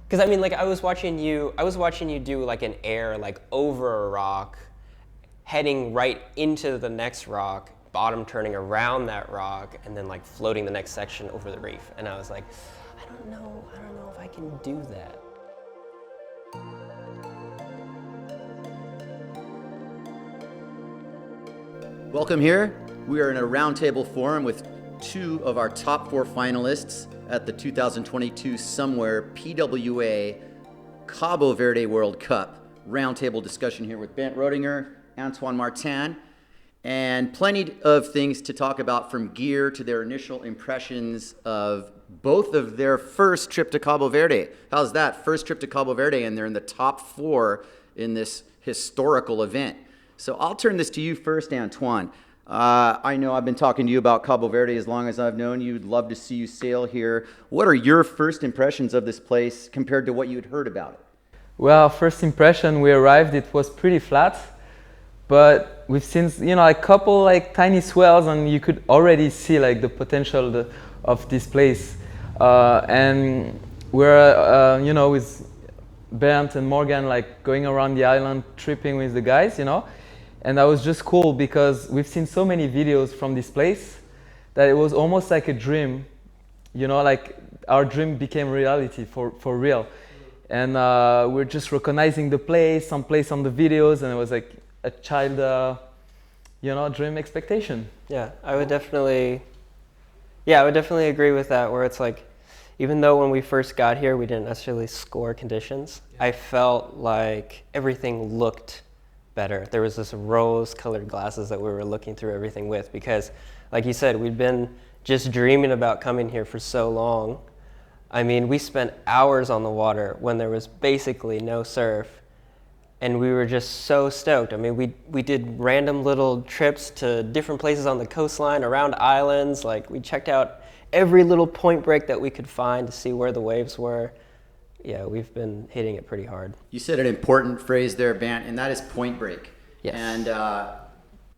Because I mean, like I was watching you do like an air like over a rock, heading right into the next rock, bottom turning around that rock, and then like floating the next section over the reef. And I was like, I don't know if I can do that. Welcome here. We are in a roundtable forum with two of our top 4 finalists at the 2022 SOMWR PWA Cabo Verde World Cup. Roundtable discussion here with Bernd Roediger, Antoine Martin, and plenty of things to talk about, from gear to their initial impressions of both of their first trip to Cabo Verde. How's that? First trip to Cabo Verde, and they're in the top 4 in this historical event. So I'll turn this to you first, Antoine. I know I've been talking to you about Cabo Verde as long as I've known you. Would love to see you sail here. What are your first impressions of this place compared to what you'd heard about it? Well, first impression, we arrived, it was pretty flat, but we've seen, a couple like tiny swells, and you could already see like the potential of this place. And we're, with Bernd and Morgan, like going around the island, tripping with the guys, And that was just cool because we've seen so many videos from this place that it was almost like a dream, like our dream became reality for real. And we're just recognizing the place, some place on the videos, and it was like a child, dream expectation. Yeah, I would definitely agree with that, where it's like, even though when we first got here, we didn't necessarily score conditions, I felt like everything looked better. There was this rose-colored glasses that we were looking through everything with, because, like you said, we'd been just dreaming about coming here for so long. I mean, we spent hours on the water when there was basically no surf, and we were just so stoked. I mean, we did random little trips to different places on the coastline, around islands. Like, we checked out every little point break that we could find to see where the waves were. Yeah, we've been hitting it pretty hard. You said an important phrase there, Bernd, and that is point break. Yes. And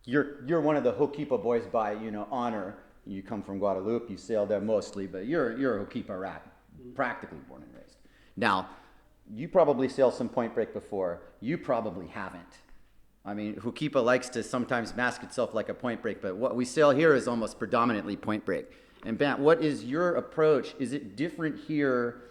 you're one of the Ho'okipa boys by honor. You come from Guadeloupe, you sail there mostly, but you're a Ho'okipa rat, practically born and raised. Now, you probably sailed some point break before. You probably haven't. I mean, Ho'okipa likes to sometimes mask itself like a point break, but what we sail here is almost predominantly point break. And Bernd, what is your approach? Is it different here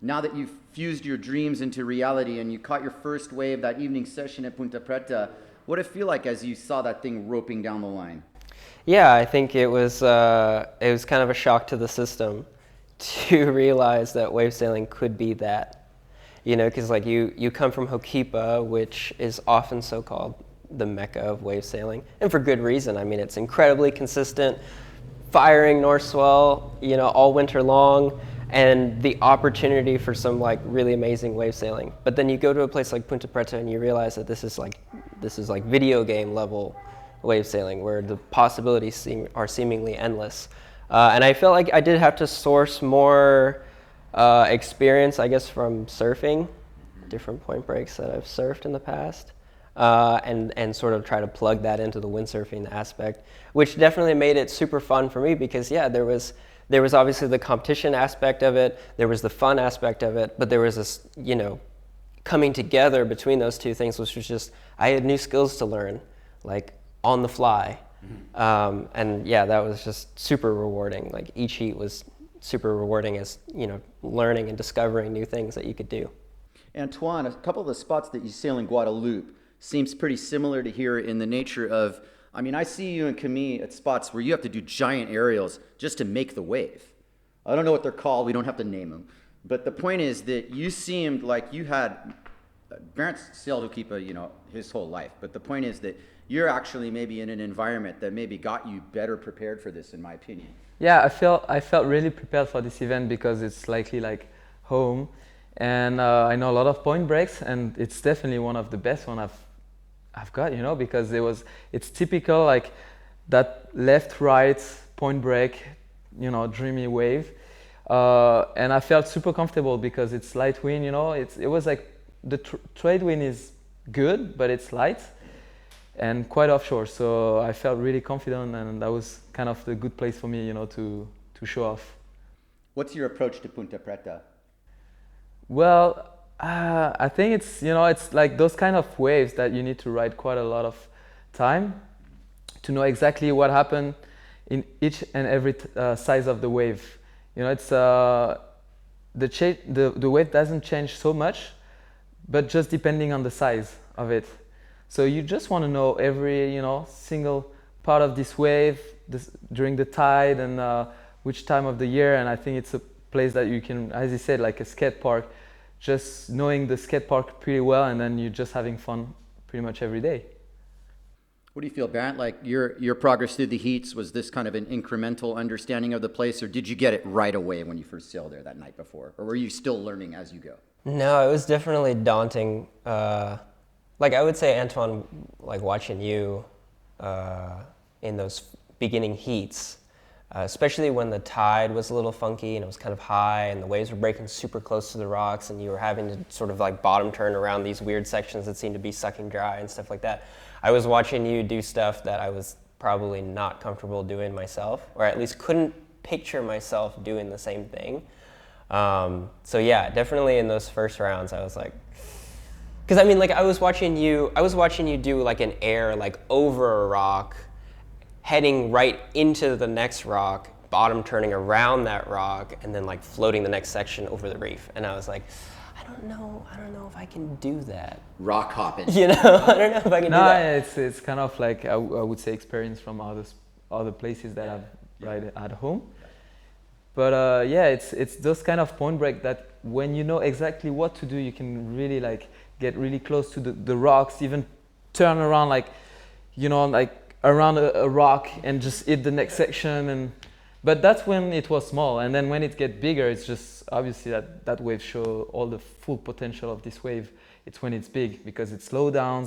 now that you've fused your dreams into reality and you caught your first wave that evening session at Punta Preta? What did it feel like as you saw that thing roping down the line? Yeah, I think it was kind of a shock to the system to realize that wave sailing could be that. Because like you come from Ho'okipa, which is often so-called the mecca of wave sailing, and for good reason. I mean, it's incredibly consistent, firing north swell, all winter long, and the opportunity for some like really amazing wave sailing. But then you go to a place like Punta Preta and you realize that this is like video game level wave sailing, where the possibilities are seemingly endless. And I felt like I did have to source more experience, I guess, from surfing, different point breaks that I've surfed in the past, and sort of try to plug that into the windsurfing aspect, which definitely made it super fun for me, because there was obviously the competition aspect of it, there was the fun aspect of it, but there was this, coming together between those two things, which was just, I had new skills to learn, like on the fly. And yeah, that was just super rewarding. Like each heat was super rewarding as, learning and discovering new things that you could do. Antoine, a couple of the spots that you sail in Guadeloupe seems pretty similar to here in the nature of, I see you and Camille at spots where you have to do giant aerials just to make the wave. I don't know what they're called, we don't have to name them. But the point is that you seemed like you had, Bernd sailed Ho'okipa, his whole life. But the point is that you're actually maybe in an environment that maybe got you better prepared for this, in my opinion. Yeah, I felt really prepared for this event because it's likely like home. And I know a lot of point breaks, and it's definitely one of the best one I've got, because it's typical like that left-right point break, dreamy wave. And I felt super comfortable because it's light wind, it was like the trade wind is good, but it's light and quite offshore. So I felt really confident, and that was kind of the good place for me, to show off. What's your approach to Punta Preta? Well, I think it's, it's like those kind of waves that you need to ride quite a lot of time to know exactly what happened in each and every size of the wave. It's the wave doesn't change so much, but just depending on the size of it. So you just want to know every, single part of this wave during the tide and which time of the year. And I think it's a place that you can, as you said, like a skate park, just knowing the skate park pretty well, and then you're just having fun pretty much every day. What do you feel, Bernd? Like your progress through the heats, was this kind of an incremental understanding of the place, or did you get it right away when you first sailed there that night before? Or were you still learning as you go? No, it was definitely daunting. Like I would say, Antoine, like watching you in those beginning heats, especially when the tide was a little funky and it was kind of high and the waves were breaking super close to the rocks and you were having to sort of like bottom turn around these weird sections that seemed to be sucking dry and stuff like that. I was watching you do stuff that I was probably not comfortable doing myself, or at least couldn't picture myself doing the same thing. So yeah, definitely in those first rounds, I was like, because I mean, like I was watching you do like an air like over a rock, heading right into the next rock, bottom turning around that rock, and then like floating the next section over the reef. And I was like, I don't know if I can do that. Rock hopping. I don't know if I can do that. No, it's kind of like I would say experience from other places that I've ride at home. But yeah, it's those kind of point break that when you know exactly what to do, you can really like get really close to the rocks, even turn around like, like around a rock and just hit the next section. But that's when it was small, and then when it gets bigger, it's just obviously that wave show all the full potential of this wave. It's when it's big because it slows down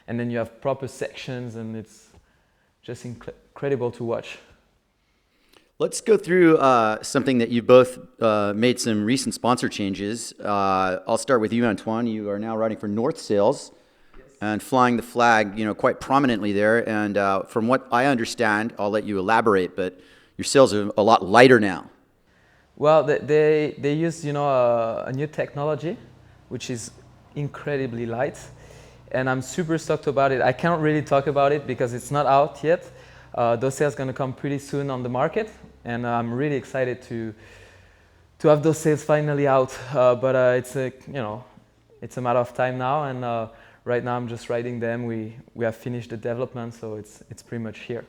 and then you have proper sections, and it's just incredible to watch. Let's go through something that you both made some recent sponsor changes. I'll start with you, Antoine. You are now riding for North Sails and flying the flag, quite prominently there. And from what I understand, I'll let you elaborate, but your sails are a lot lighter now. Well, they use a new technology, which is incredibly light, and I'm super stoked about it. I can't really talk about it because it's not out yet. Those sails are going to come pretty soon on the market, and I'm really excited to have those sails finally out. But it's a matter of time now, and right now I'm just riding them. We have finished the development, so it's pretty much here.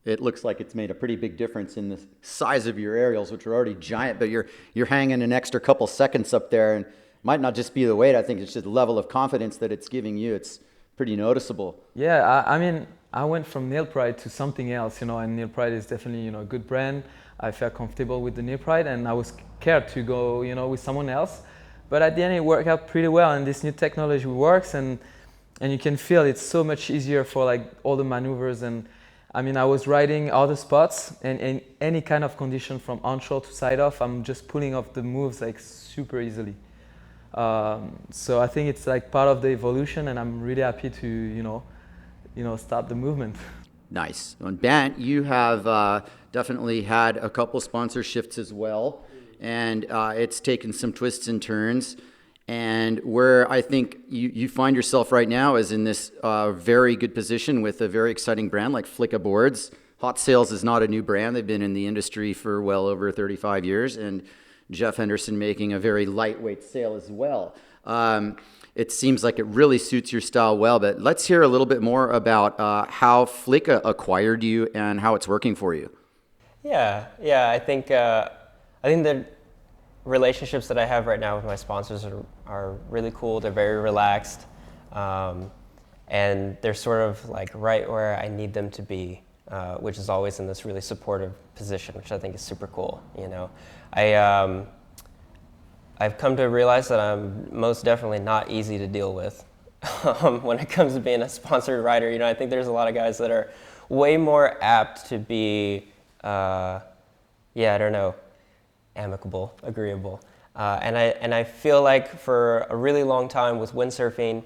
It looks like it's made a pretty big difference in the size of your aerials, which are already giant, but you're hanging an extra couple seconds up there, and might not just be the weight. I think it's just the level of confidence that it's giving you. It's pretty noticeable. Yeah, I mean, I went from Nail Pride to something else, and Nail Pride is definitely, a good brand. I felt comfortable with the Nail Pride, and I was scared to go, with someone else. But at the end, it worked out pretty well, and this new technology works, and you can feel it's so much easier for like all the maneuvers. And I mean, I was riding other spots, and in any kind of condition from onshore to side off, I'm just pulling off the moves like super easily. So I think it's like part of the evolution, and I'm really happy to, start the movement. Nice. And Bernd, you have definitely had a couple sponsorships as well, and it's taken some twists and turns. And where I think you find yourself right now is in this very good position with a very exciting brand like Flicka Boards. Hot Sails is not a new brand. They've been in the industry for well over 35 years, and Jeff Henderson making a very lightweight sail as well. It seems like it really suits your style well, but let's hear a little bit more about how Flicka acquired you and how it's working for you. Yeah. I think the relationships that I have right now with my sponsors are really cool. They're very relaxed, and they're sort of like right where I need them to be, which is always in this really supportive position, which I think is super cool. I've come to realize that I'm most definitely not easy to deal with when it comes to being a sponsored rider. I think there's a lot of guys that are way more apt to be, amicable, agreeable. And I feel like for a really long time with windsurfing,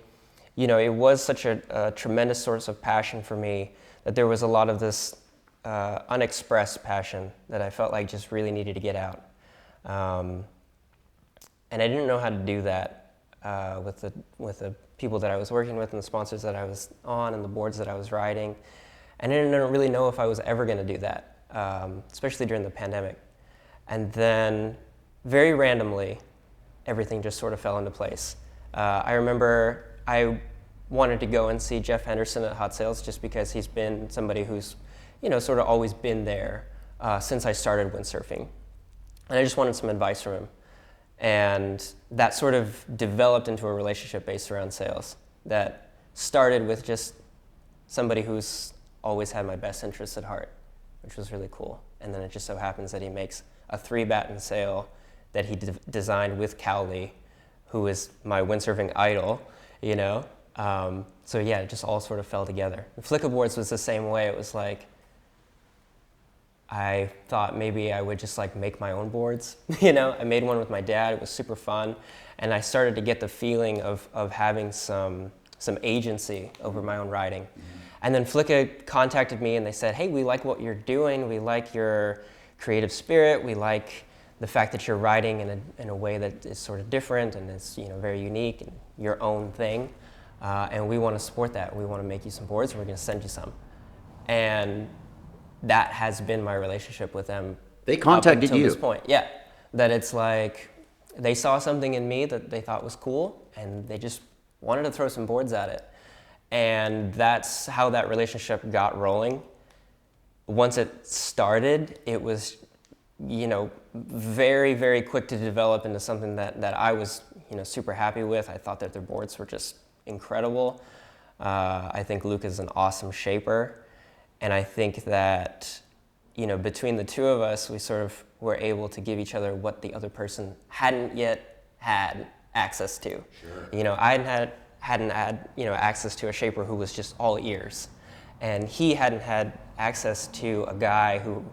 it was such a tremendous source of passion for me that there was a lot of this unexpressed passion that I felt like just really needed to get out. and I didn't know how to do that with the people that I was working with and the sponsors that I was on and the boards that I was riding. And I didn't really know if I was ever going to do that, especially during the pandemic. And then very randomly, everything just sort of fell into place. I remember I wanted to go and see Jeff Henderson at Hot Sails just because he's been somebody who's, sort of always been there since I started windsurfing. And I just wanted some advice from him. And that sort of developed into a relationship based around sales that started with just somebody who's always had my best interests at heart, which was really cool. And then it just so happens that he makes a 3-batten sail that he designed with Cowley, who is my windsurfing idol, So yeah, it just all sort of fell together. The Flicka boards was the same way. It was like, I thought maybe I would just like make my own boards. I made one with my dad. It was super fun. And I started to get the feeling of having some agency over my own riding. Mm-hmm. And then Flicka contacted me and they said, hey, we like what you're doing. We like your creative spirit. We like the fact that you're riding in a way that is sort of different and is very unique and your own thing. And we want to support that. We want to make you some boards and we're going to send you some. And that has been my relationship with them. They contacted up until you. This point. Yeah, that it's like they saw something in me that they thought was cool, and they just wanted to throw some boards at it. And that's how that relationship got rolling. Once it started, it was, very, very quick to develop into something that I was, super happy with. I thought that their boards were just incredible. I think Luke is an awesome shaper. And I think that, between the two of us, we sort of were able to give each other what the other person hadn't yet had access to. Sure. I hadn't had access to a shaper who was just all ears. And he hadn't had access to a guy who,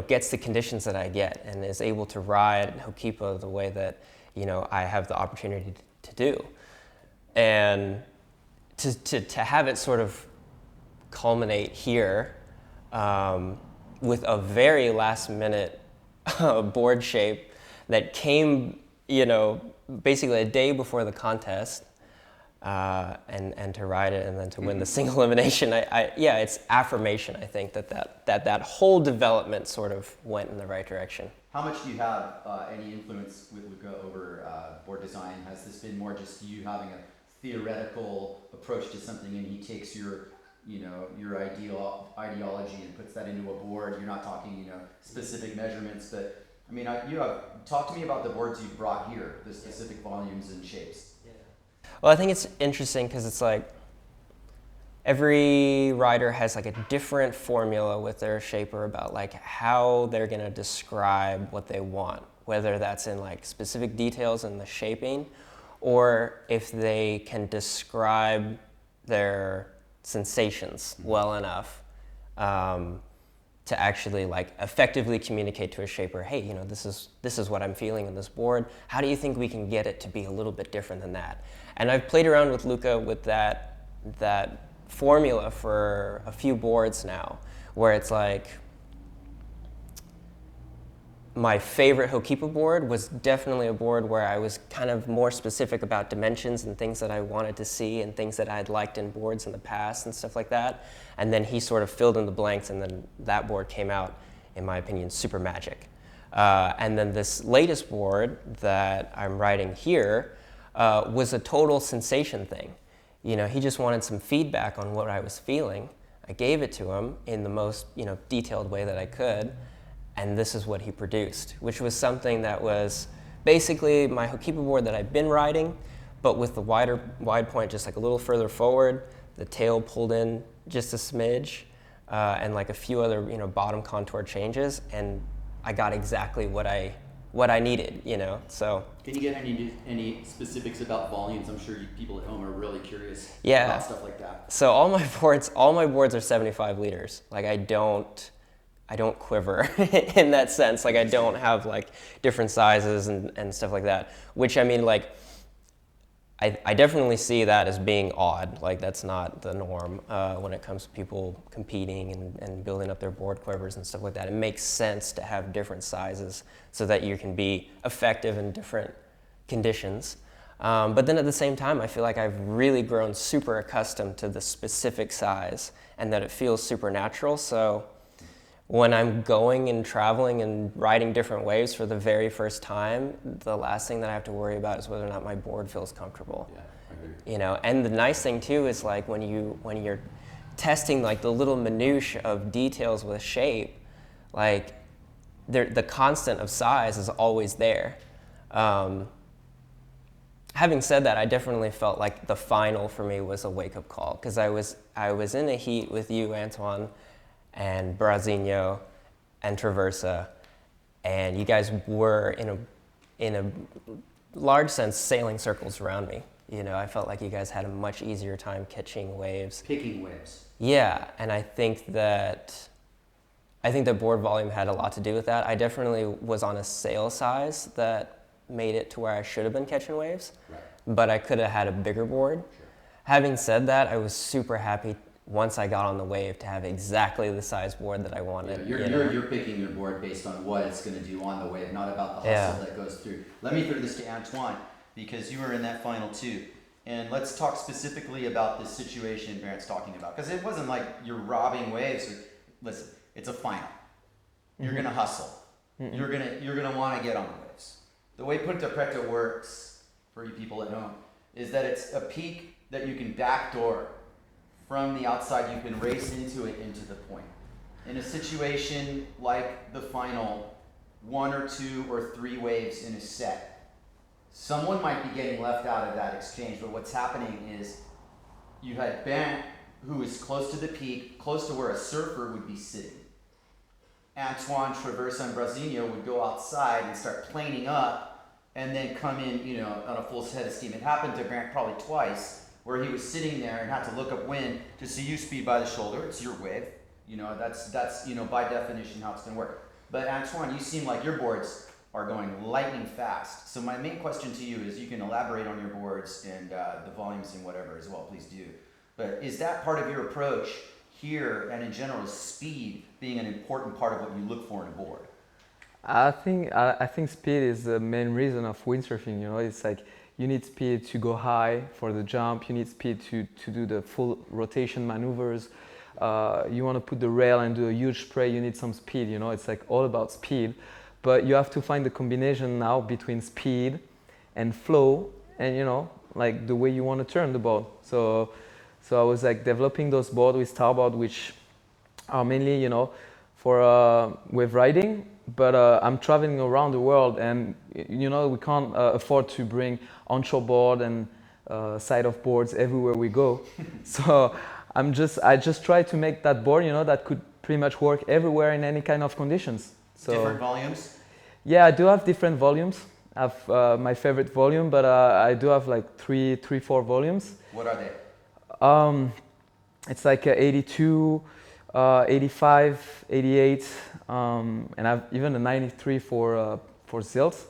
gets the conditions that I get and is able to ride Hokipa the way that, I have the opportunity to do. And to have it sort of culminate here with a very last minute board shape that came, basically a day before the contest, and to ride it and then to win the single elimination. It's affirmation, I think, that whole development sort of went in the right direction. How much do you have any influence with Luca over board design? Has this been more just you having a theoretical approach to something and he takes your ideology and puts that into a board? You're not talking, specific measurements, but talk to me about the boards you've brought here, the specific volumes and shapes. Yeah. Well, I think it's interesting because it's like every rider has like a different formula with their shaper about like how they're going to describe what they want, whether that's in like specific details in the shaping or if they can describe their sensations well enough to actually like effectively communicate to a shaper, hey, this is what I'm feeling in this board. How do you think we can get it to be a little bit different than that? And I've played around with Luca with that formula for a few boards now, where it's like my favorite Hokipa board was definitely a board where I was kind of more specific about dimensions and things that I wanted to see and things that I'd liked in boards in the past and stuff like that. And then he sort of filled in the blanks, and then that board came out, in my opinion, super magic. And then this latest board that I'm riding here was a total sensation thing. He just wanted some feedback on what I was feeling. I gave it to him in the most, detailed way that I could. And this is what he produced, which was something that was basically my Hokipa board that I've been riding, but with the wide point just like a little further forward, the tail pulled in just a smidge, and like a few other bottom contour changes, and I got exactly what I needed, So. Can you get any specifics about volumes? I'm sure people at home are really curious about stuff like that. So all my boards are 75 liters. Like I don't quiver in that sense. Like I don't have like different sizes and stuff like that, which I definitely see that as being odd. Like that's not the norm when it comes to people competing and building up their board quivers and stuff like that. It makes sense to have different sizes so that you can be effective in different conditions. But then at the same time, I feel like I've really grown super accustomed to the specific size and that it feels super natural. So when I'm going and traveling and riding different waves for the very first time, the last thing that I have to worry about is whether or not my board feels comfortable. Yeah, I agree. You know, and the nice thing too is like when you're testing like the little minutiae of details with shape, like the constant of size is always there. Having said that, I definitely felt like the final for me was a wake-up call, because I was in a heat with you, Antoine, and Brasinho, and Traversa, and you guys were in a large sense sailing circles around me. You know, I felt like you guys had a much easier time catching waves. Picking waves. Yeah, and I think that board volume had a lot to do with that. I definitely was on a sail size that made it to where I should have been catching waves, Right. but I could have had a bigger board. Sure. Having said that, I was super happy once I got on the wave to have exactly the size board that I wanted. Yeah, you're picking your board based on what it's going to do on the wave, not about the hustle that goes through. Let me throw this to Antoine, because you were in that final too. And let's talk specifically about this situation Bernd's talking about, because it wasn't like you're robbing waves. Listen, it's a final. You're going to hustle. You're going to want to get on the waves. The way Punta Preta works, for you people at home, is that it's a peak that you can backdoor from the outside. You can race into it into the point. In a situation like the final, 1 or 2 or 3 waves in a set, someone might be getting left out of that exchange, but what's happening is you had Bernd, who is close to the peak, close to where a surfer would be sitting. Antoine, Traversa, and Brasinho would go outside and start planing up and then come in, you know, on a full head of steam. It happened to Bernd probably twice, where he was sitting there and had to look upwind to see you speed by the shoulder. It's your wave. You know, that's you know, by definition how it's going to work. But Antoine, you seem like your boards are going lightning fast. So my main question to you is, you can elaborate on your boards and the volumes and whatever as well, please do. But is that part of your approach here, and in general, is speed being an important part of what you look for in a board? I think speed is the main reason of windsurfing. You know, it's like you need speed to go high for the jump. You need speed to do the full rotation maneuvers. You want to put the rail and do a huge spray. You need some speed. You know, it's like all about speed. But you have to find the combination now between speed and flow, and you know, like the way you want to turn the board. So I was like developing those boards with starboard, which are mainly, you know, for wave riding. But I'm traveling around the world, and you know, we can't afford to bring onshore board and side of boards everywhere we go. So I just try to make that board, you know, that could pretty much work everywhere in any kind of conditions. So different volumes? Yeah, I do have different volumes. I have my favorite volume, but I do have like three, 4 volumes. What are they? It's like 82, 85, 88, and I've even a 93 for Zilt.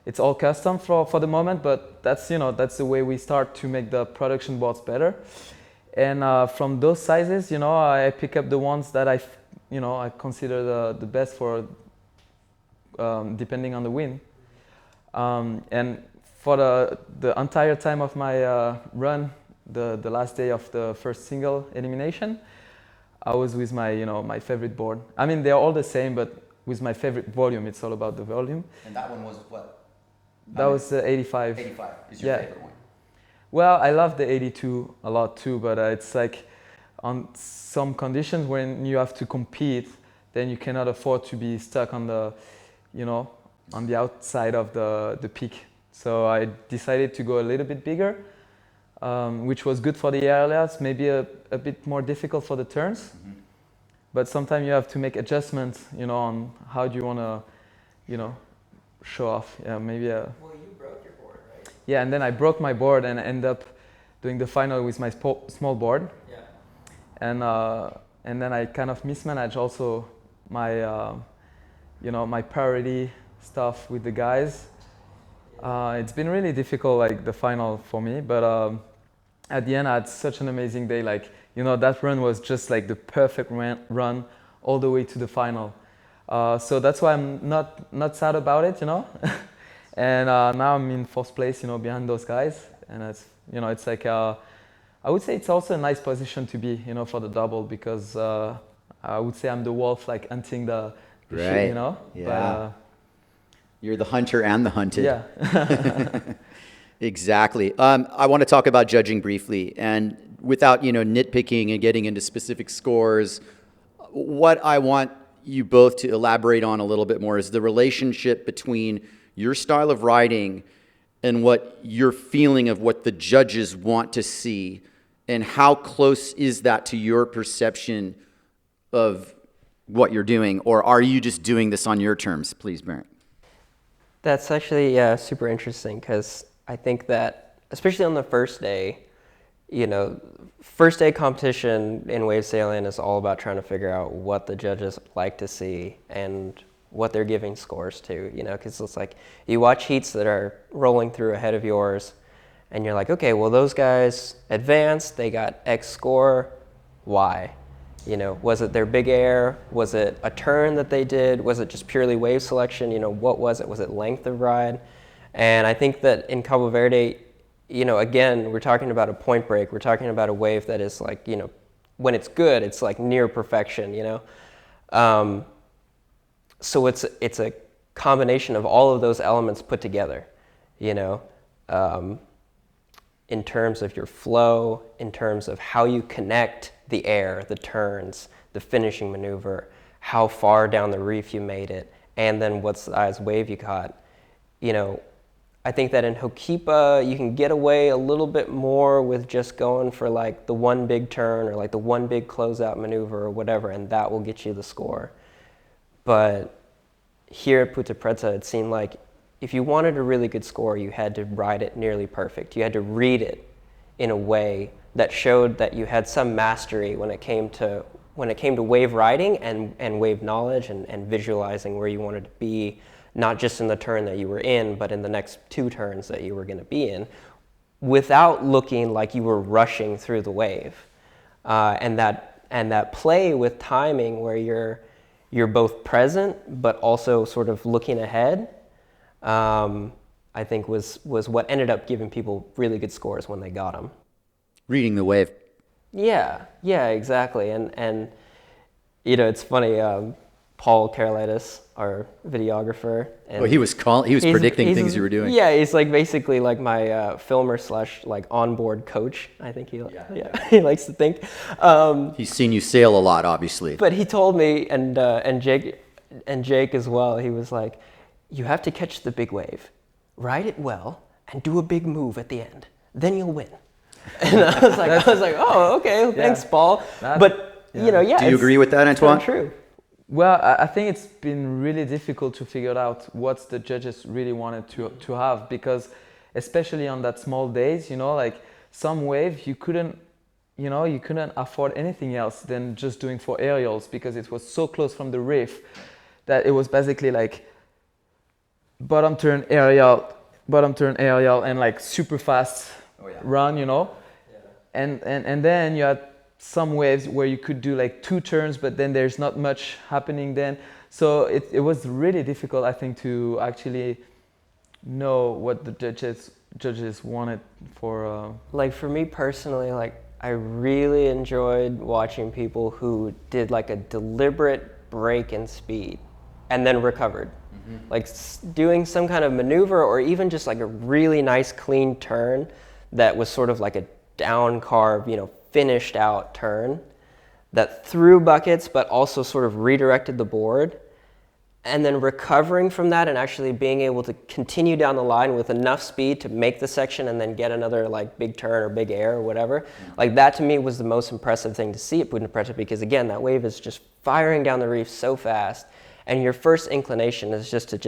It's all custom for the moment, but that's, you know, that's the way we start to make the production boards better. And from those sizes, you know, I pick up the ones that I consider the best for depending on the wind. And for the entire time of my run, the last day of the first single elimination, I was with my favorite board. I mean, they're all the same, but with my favorite volume. It's all about the volume. And that one was what? That was 85. 85 is your favorite one. Well, I love the 82 a lot too, but it's like on some conditions when you have to compete, then you cannot afford to be stuck on the, you know, on the outside of the peak. So I decided to go a little bit bigger, which was good for the areas, maybe a bit more difficult for the turns. Mm-hmm. But sometimes you have to make adjustments, you know, on how do you want to, you know, show off. Yeah, maybe. Well, you broke your board, right? Yeah, and then I broke my board and ended up doing the final with my small board. Yeah. And then I kind of mismanaged also my, my priority stuff with the guys. It's been really difficult, like the final for me, but at the end I had such an amazing day. Like, you know, that run was just like the perfect run all the way to the final. So that's why I'm not sad about it, you know. And now I'm in fourth place, behind those guys. And it's like, I would say it's also a nice position to be, for the double, because I would say I'm the wolf, like hunting the shit, Yeah. But, you're the hunter and the hunted. yeah. Exactly. I want to talk about judging briefly, and without nitpicking and getting into specific scores, what I want you both to elaborate on a little bit more is the relationship between your style of riding and what your feeling of what the judges want to see, and how close is that to your perception of what you're doing, or are you just doing this on your terms? Please, Bernd. That's actually super interesting, because I think that, especially on the first day, first day competition in wave sailing is all about trying to figure out what the judges like to see and what they're giving scores to, because it's like you watch heats that are rolling through ahead of yours, and you're like, okay, well, those guys advanced, they got X score, why? Was it their big air? Was it a turn that they did? Was it just purely wave selection? What was it? Was it length of ride? And I think that in Cabo Verde, again, we're talking about a point break. We're talking about a wave that is like, when it's good, it's like near perfection, So it's a combination of all of those elements put together, in terms of your flow, in terms of how you connect the air, the turns, the finishing maneuver, how far down the reef you made it, and then what size wave you caught. I think that in Hokipa, you can get away a little bit more with just going for like the one big turn or like the one big closeout maneuver or whatever, and that will get you the score. But here at Puerto Preta, it seemed like if you wanted a really good score, you had to ride it nearly perfect. You had to read it in a way that showed that you had some mastery when it came to wave riding and wave knowledge and visualizing where you wanted to be, not just in the turn that you were in, but in the next two turns that you were going to be in, without looking like you were rushing through the wave. And that play with timing where you're both present but also sort of looking ahead, I think was what ended up giving people really good scores when they got them. Reading the wave. Yeah, exactly. And it's funny, Paul Karolitis, our videographer. And he was predicting things you were doing. Yeah, he's like basically like my filmer / like onboard coach, I think he likes to think. He's seen you sail a lot, obviously. But he told me, and Jake as well, he was like, you have to catch the big wave, ride it well, and do a big move at the end. Then you'll win. And I was like, oh, okay, thanks, Paul. But Do you agree with that, Antoine? True. Well, I think it's been really difficult to figure out what the judges really wanted to have, because especially on that small days, like some wave you couldn't afford anything else than just doing for aerials, because it was so close from the reef that it was basically like bottom turn aerial, and like super fast run, and then you had some waves where you could do like two turns, but then there's not much happening then. So it was really difficult, I think, to actually know what the judges wanted for. Like for me personally, like I really enjoyed watching people who did like a deliberate break in speed and then recovered. Like doing some kind of maneuver, or even just like a really nice clean turn that was sort of like a down carve, finished out turn that threw buckets but also sort of redirected the board, and then recovering from that and actually being able to continue down the line with enough speed to make the section and then get another like big turn or big air or whatever. Like that to me was the most impressive thing to see at Punta Preta, because again, that wave is just firing down the reef so fast, and your first inclination is just to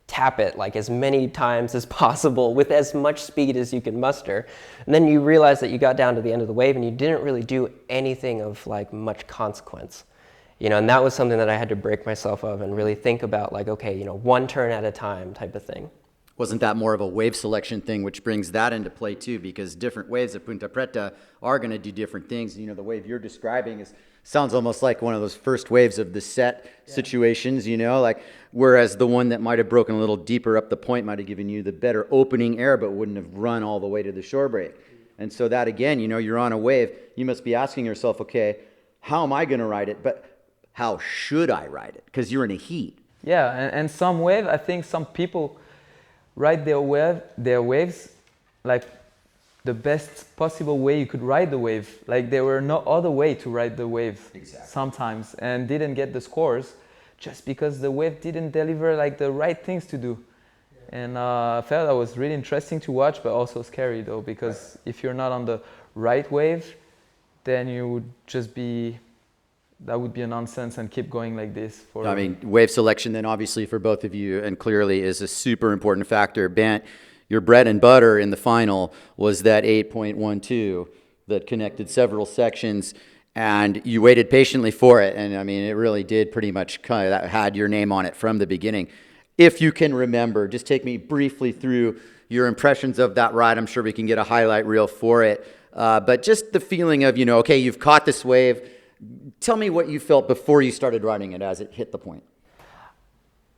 tap it like as many times as possible with as much speed as you can muster. And then you realize that you got down to the end of the wave and you didn't really do anything of like much consequence. And that was something that I had to break myself of and really think about, like, okay, one turn at a time type of thing. Wasn't that more of a wave selection thing, which brings that into play too, because different waves at Punta Preta are going to do different things. You know, the wave you're describing sounds almost like one of those first waves of the set situations, you know, like, whereas the one that might have broken a little deeper up the point might have given you the better opening air, but wouldn't have run all the way to the shore break. And so that, again, you know, you're on a wave, you must be asking yourself, okay, how am I going to ride it? But how should I ride it? Because you're in a heat. Yeah, and some wave, I think some people ride their waves like the best possible way you could ride the wave. Like there were no other way to ride the wave sometimes, and didn't get the scores just because the wave didn't deliver like the right things to do. And I felt that was really interesting to watch, but also scary though, because if you're not on the right wave, then you would just be, that would be a nonsense and keep going like this. I mean, wave selection then obviously for both of you, and clearly is a super important factor. Bernd, your bread and butter in the final was that 8.12 that connected several sections, and you waited patiently for it. And I mean, it really did pretty much kind of, that had your name on it from the beginning. If you can remember, just take me briefly through your impressions of that ride. I'm sure we can get a highlight reel for it. But just the feeling of, you know, okay, you've caught this wave. Tell me what you felt before you started riding it as it hit the point.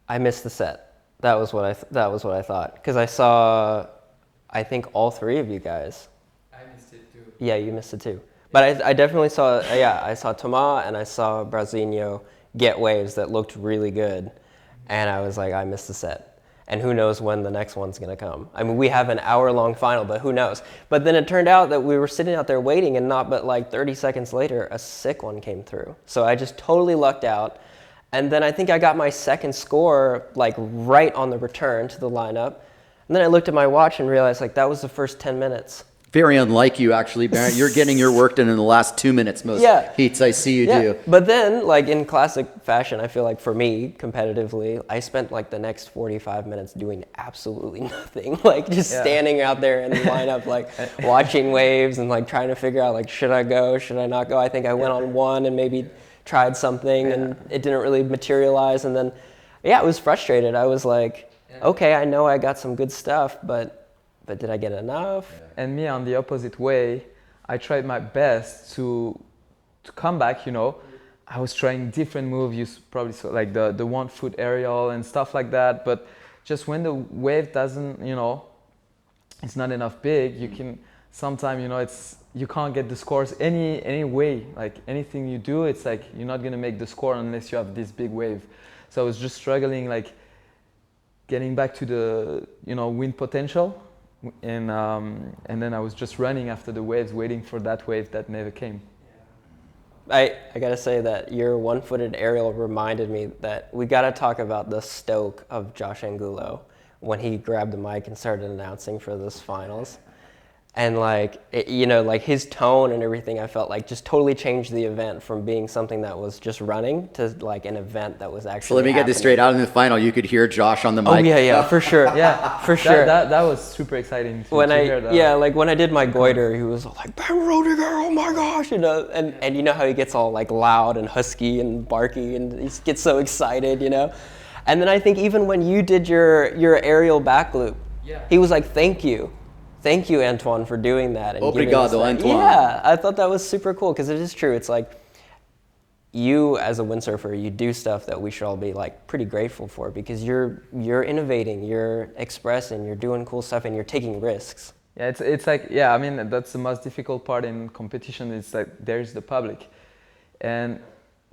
I missed the set. That was what I thought, because I saw, I think, all three of you guys. I missed it too. Yeah, you missed it too. But I definitely saw, I saw Thomas and I saw Brasinho get waves that looked really good, and I was like, I missed the set. And who knows when the next one's going to come. I mean, we have an hour-long final, but who knows? But then it turned out that we were sitting out there waiting, and not but like 30 seconds later, a sick one came through. So I just totally lucked out. And then I think I got my second score like right on the return to the lineup. And then I looked at my watch and realized like that was the first 10 minutes. Very unlike you, actually, Bernd. You're getting your work done in the last 2 minutes most heats I see you do. But then, like in classic fashion, I feel like for me, competitively, I spent like the next 45 minutes doing absolutely nothing. Like just standing out there in the lineup, like watching waves and like trying to figure out like, should I go, should I not go? I think I went on one and maybe tried something and it didn't really materialize. And then, it was frustrated. I was like, okay, I know I got some good stuff, but did I get enough? And me on the opposite way, I tried my best to come back, you know. I was trying different moves, you probably saw like the 1 foot aerial and stuff like that, but just when the wave doesn't, you know, it's not enough big, you can sometimes, you know, you can't get the scores any way. Like anything you do, it's like you're not gonna make the score unless you have this big wave. So I was just struggling, like getting back to the, you know, wind potential. And then I was just running after the waves, waiting for that wave that never came. I gotta say that your 1-footed aerial reminded me that we gotta talk about the stoke of Josh Angulo when he grabbed the mic and started announcing for this finals. And like, you know, like his tone and everything, I felt like just totally changed the event from being something that was just running to like an event that was actually So let me get this straight. Out in the final, you could hear Josh on the mic. Oh yeah, for sure. Yeah, for sure. That was super exciting to hear that. Yeah, like when I did my goiter, he was like, Bernd Roediger, oh my gosh, you know, and you know how he gets all like loud and husky and barky and he gets so excited, you know. And then I think even when you did your aerial back loop, he was like, thank you, Antoine, for doing that. And Obrigado, Antoine. Yeah, I thought that was super cool because it is true. It's like you as a windsurfer, you do stuff that we should all be like pretty grateful for because you're innovating, you're expressing, you're doing cool stuff, and you're taking risks. Yeah, it's like, I mean, that's the most difficult part in competition. It's like there's the public, and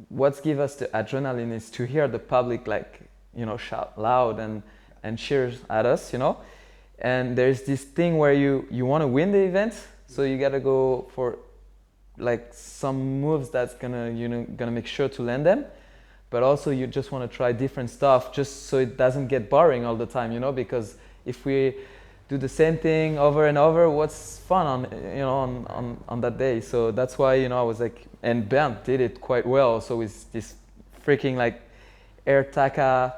what gives us the adrenaline is to hear the public like, you know, shout loud and cheers at us, you know. And there's this thing where you want to win the event, so you gotta go for like some moves that's gonna make sure to land them, but also you just want to try different stuff just so it doesn't get boring all the time, you know, because if we do the same thing over and over, what's fun on that day? So that's why, you know, I was like, and Bernd did it quite well, so with this freaking like air taka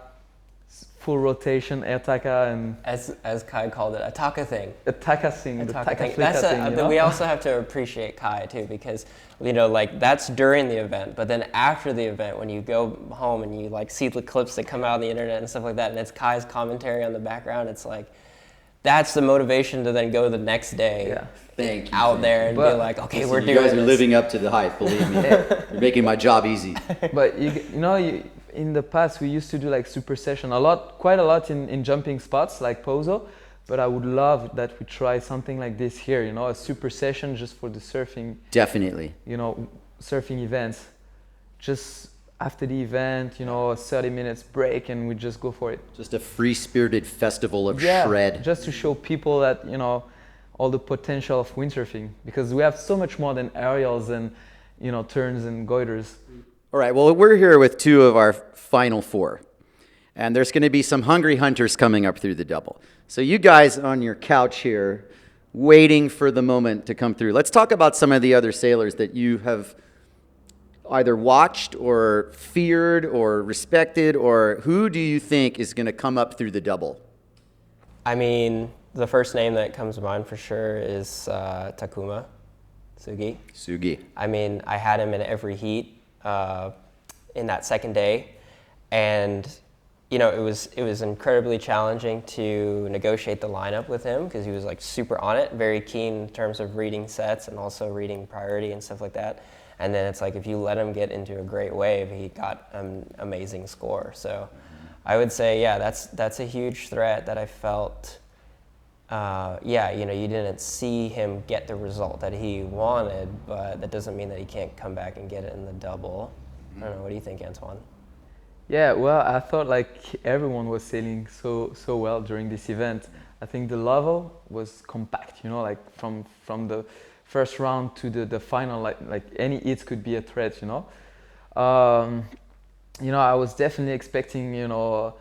full rotation, air taka, and as Kai called it, a taka thing. a taka thing, the taka Thing. flicka thing. You know? We also have to appreciate Kai too, because like that's during the event, but then after the event, when you go home and you like see the clips that come out on the internet and stuff like that, and it's Kai's commentary on the background, it's like that's the motivation to then go the next day. Yeah. Thank you. Out there and be like, okay, we're doing this. You guys are living up to the hype, believe me. You're making my job easy. But in the past we used to do like super session quite a lot in jumping spots like Pozo, but I would love that we try something like this here, a super session just for the surfing. Definitely. Surfing events. Just after the event, a 30 minutes break and we just go for it. Just a free-spirited festival of shred. Just to show people that, all the potential of windsurfing, because we have so much more than aerials and, turns and goiters. All right, well, we're here with two of our final four, and there's going to be some hungry hunters coming up through the double. So you guys on your couch here, waiting for the moment to come through. Let's talk about some of the other sailors that you have either watched or feared or respected, or who do you think is going to come up through the double? I mean, the first name that comes to mind for sure is Takuma Sugi. Sugi. I mean, I had him in every heat in that second day, and it was incredibly challenging to negotiate the lineup with him because he was like super on it, very keen in terms of reading sets and also reading priority and stuff like that. And then it's like if you let him get into a great wave, he got an amazing score. So I would say, that's a huge threat that I felt. You didn't see him get the result that he wanted, but that doesn't mean that he can't come back and get it in the double. I don't know. What do you think, Antoine? Yeah, well, I thought like everyone was sailing so well during this event. I think the level was compact, like from the first round to the final, like any hits could be a threat, I was definitely expecting, the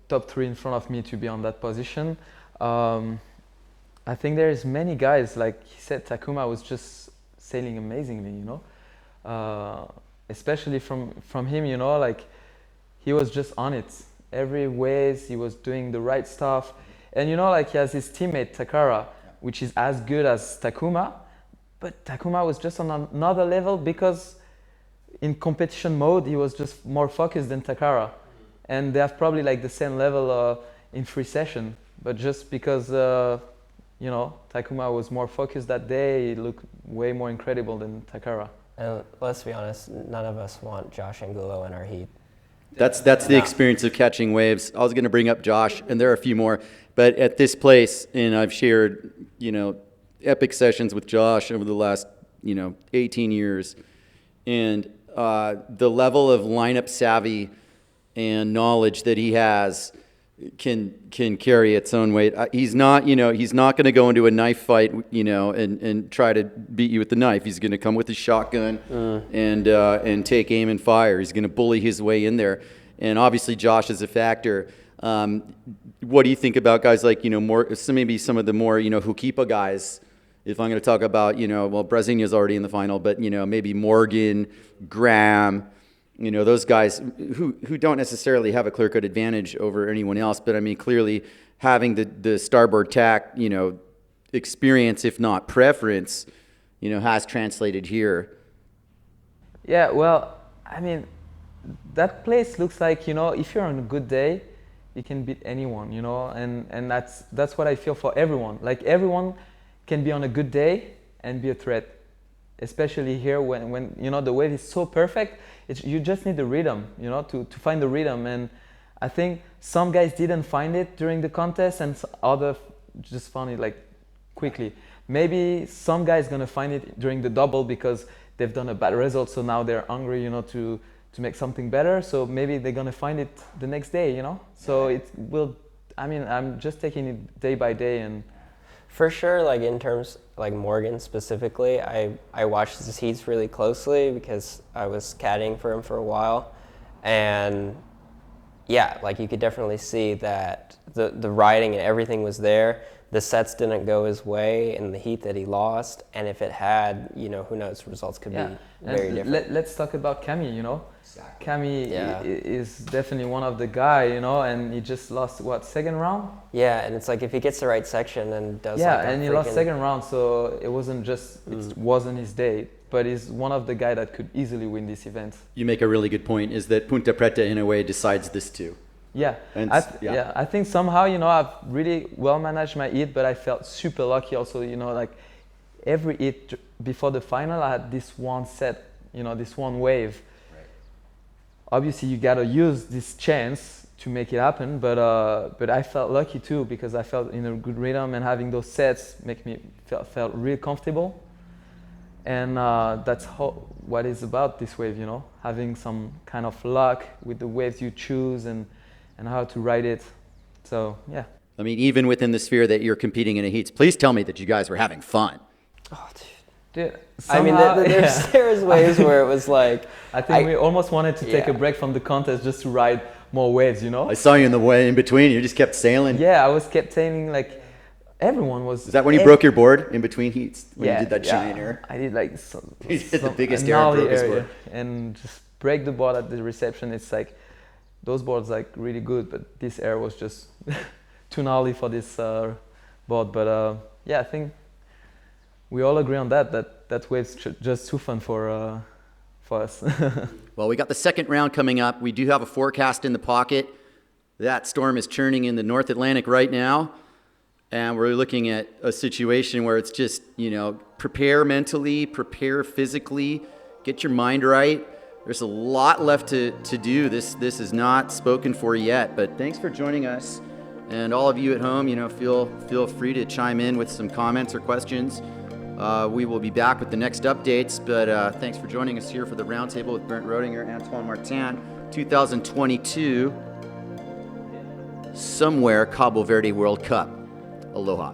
top three in front of me to be on that position. I think there's many guys, like he said, Takuma was just sailing amazingly, especially from him, like he was just on it. Every ways he was doing the right stuff. And like he has his teammate Takara, which is as good as Takuma, but Takuma was just on another level because in competition mode, he was just more focused than Takara. And they have probably like the same level in free session. But just because, Takuma was more focused that day, he looked way more incredible than Takara. And let's be honest, none of us want Josh Angulo in our heat. That's the experience of catching waves. I was going to bring up Josh, and there are a few more. But at this place, and I've shared, epic sessions with Josh over the last, 18 years. And the level of lineup savvy and knowledge that he has can carry its own weight. He's not going to go into a knife fight, and try to beat you with the knife. He's going to come with his shotgun and take aim and fire. He's going to bully his way in there. And obviously Josh is a factor. What do you think about guys like, maybe some of the more, Hukipa guys? If I'm going to talk about, Brezinia's already in the final, but, maybe Morgan, Graham, those guys who don't necessarily have a clear-cut advantage over anyone else, but I mean, clearly having the starboard tack, experience, if not preference, has translated here. Yeah, well, I mean, that place looks like, if you're on a good day, you can beat anyone, and that's what I feel for everyone. Like everyone can be on a good day and be a threat, especially here when the wave is so perfect. You just need the rhythm, to find the rhythm. And I think some guys didn't find it during the contest, and others just found it like quickly. Maybe some guys gonna find it during the double because they've done a bad result, so now they're hungry, to make something better. So maybe they're gonna find it the next day, So it will. I mean, I'm just taking it day by day. And for sure, like in terms, like Morgan specifically, I watched his heats really closely because I was caddying for him for a while. And yeah, like you could definitely see that the riding and everything was there, the sets didn't go his way in the heat that he lost, and if it had, you know, who knows, results could be very different. Let's talk about Camille, you know. Exactly. Camille is definitely one of the guy, you know, and he just lost, what, second round? Yeah, and it's like if he gets the right section and does and he lost second round, so it wasn't just, it wasn't his day, but he's one of the guy that could easily win this event. You make a really good point, is that Punta Preta in a way decides this too. Yeah, I think somehow, you know, I've really well managed my heat, but I felt super lucky also, you know, like every heat before the final, I had this one set, you know, this one wave. Right. Obviously, you gotta use this chance to make it happen, but I felt lucky too, because I felt in a good rhythm, and having those sets make me felt really comfortable. And that's what is about this wave, you know, having some kind of luck with the waves you choose and how to ride it. So, yeah. I mean, even within the sphere that you're competing in a heats, please tell me that you guys were having fun. Oh, dude. I mean, there's waves where it was like... I think we almost wanted to take a break from the contest just to ride more waves, you know? I saw you in the way in between. You just kept sailing. Yeah, I was kept sailing, like, everyone was... Is that when you broke your board in between heats? When you did that giant air? I did like you did the biggest air and broke his board. And just break the board at the reception. It's like, those boards like really good, but this air was just too gnarly for this board. But yeah, I think we all agree on that wave's just too fun for us. Well, we got the second round coming up. We do have a forecast in the pocket. That storm is churning in the North Atlantic right now. And we're looking at a situation where it's just, you know, prepare mentally, prepare physically, get your mind right. There's a lot left to do. This is not spoken for yet, but thanks for joining us. And all of you at home, you know, feel free to chime in with some comments or questions. We will be back with the next updates, but thanks for joining us here for the Roundtable with Bernd Roediger, Antoine Martin, 2022 SOMWR Cabo Verde World Cup. Aloha.